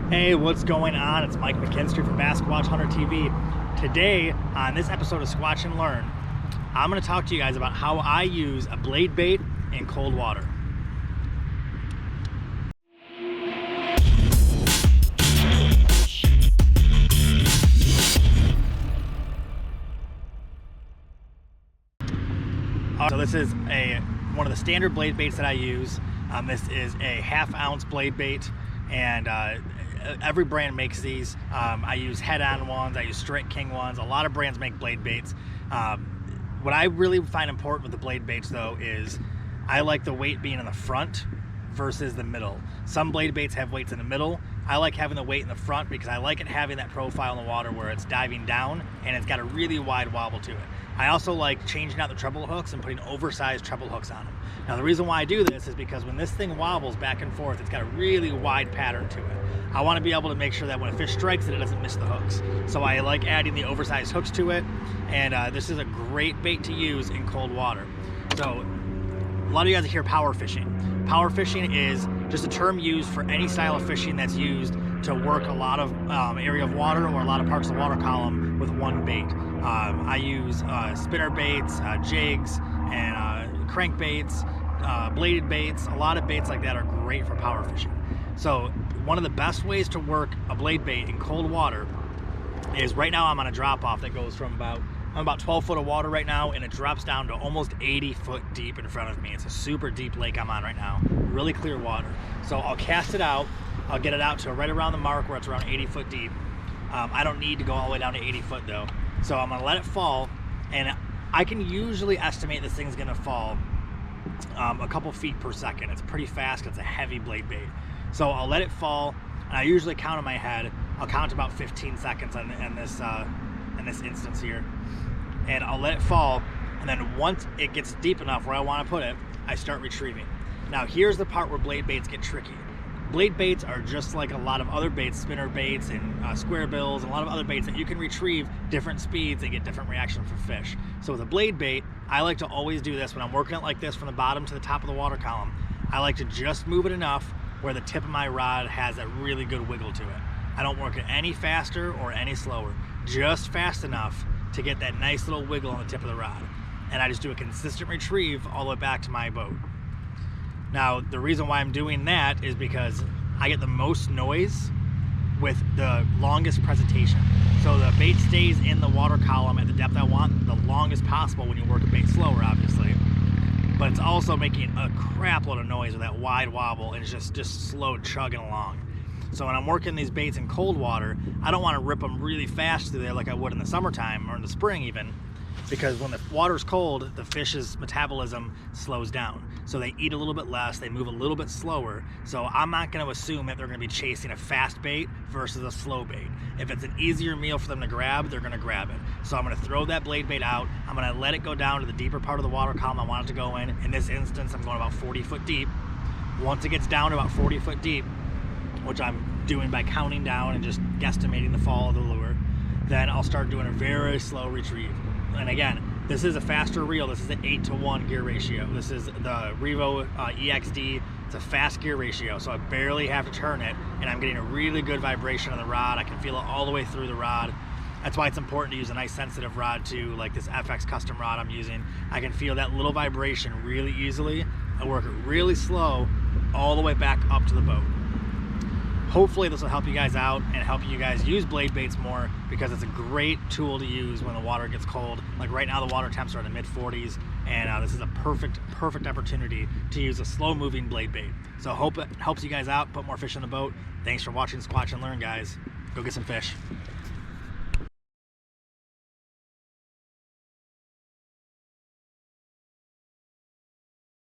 Hey, what's going on? It's Mike McKinstry from Squatch Hunter TV. Today, on this episode of Squatch and Learn, I'm going to talk to you guys about how I use a blade bait in cold water. So this is one of the standard blade baits that I use. This is a 1/2 ounce blade bait, and every brand makes these. I use head-on ones, I use Straight King ones. A lot of brands make blade baits. What I really find important with the blade baits though is I like the weight being in the front versus the middle. Some blade baits have weights in the middle. I like having the weight in the front because I like it having that profile in the water where it's diving down and it's got a really wide wobble to it. I also like changing out the treble hooks and putting oversized treble hooks on them. Now the reason why I do this is because when this thing wobbles back and forth, it's got a really wide pattern to it. I want to be able to make sure that when a fish strikes it, it doesn't miss the hooks. So I like adding the oversized hooks to it, and this is a great bait to use in cold water. So a lot of you guys hear power fishing. Power fishing is just a term used for any style of fishing that's used to work a lot of area of water or a lot of parts of the water column with one bait. I use spinner baits, jigs, and crank baits, bladed baits. A lot of baits like that are great for power fishing. So one of the best ways to work a blade bait in cold water is, right now I'm on a drop off that goes from I'm about 12 foot of water right now, and it drops down to almost 80 foot deep in front of me. It's a super deep lake I'm on right now, really clear water. So I'll cast it out, I'll get it out to right around the mark where it's around 80 foot deep. I don't need to go all the way down to 80 foot though. So I'm gonna let it fall, and I can usually estimate this thing's gonna fall a couple feet per second. It's pretty fast, it's a heavy blade bait. So I'll let it fall, and I usually count in my head. I'll count about 15 seconds in this instance here. And I'll let it fall, and then once it gets deep enough where I want to put it, I start retrieving. Now here's the part where blade baits get tricky. Blade baits are just like a lot of other baits, spinner baits and square bills, and a lot of other baits that you can retrieve different speeds and get different reaction from fish. So with a blade bait, I like to always do this when I'm working it like this from the bottom to the top of the water column. I like to just move it enough where the tip of my rod has that really good wiggle to it. I don't work it any faster or any slower, just fast enough to get that nice little wiggle on the tip of the rod. And I just do a consistent retrieve all the way back to my boat. Now, the reason why I'm doing that is because I get the most noise with the longest presentation. So the bait stays in the water column at the depth I want the longest possible when you work a bait slower, obviously. But it's also making a crap load of noise with that wide wobble, and it's just slow chugging along. So when I'm working these baits in cold water, I don't want to rip them really fast through there like I would in the summertime or in the spring even, because when the water's cold, the fish's metabolism slows down. So they eat a little bit less, they move a little bit slower. So I'm not going to assume that they're going to be chasing a fast bait versus a slow bait. If it's an easier meal for them to grab, they're going to grab it. So I'm going to throw that blade bait out. I'm going to let it go down to the deeper part of the water column I want it to go in. In this instance, I'm going about 40 foot deep. Once it gets down to about 40 foot deep, which I'm doing by counting down and just guesstimating the fall of the lure, then I'll start doing a very slow retrieve. And again, this is a faster reel. This is an 8-to-1 gear ratio. This is the Revo EXD. It's a fast gear ratio, so I barely have to turn it, and I'm getting a really good vibration on the rod. I can feel it all the way through the rod. That's why it's important to use a nice sensitive rod too, like this FX custom rod I'm using. I can feel that little vibration really easily. I work it really slow all the way back up to the boat. Hopefully this will help you guys out and help you guys use blade baits more, because it's a great tool to use when the water gets cold. Like right now the water temps are in the mid 40s, and this is a perfect opportunity to use a slow moving blade bait. So I hope it helps you guys out, put more fish in the boat. Thanks for watching Squatch and Learn, guys. Go get some fish.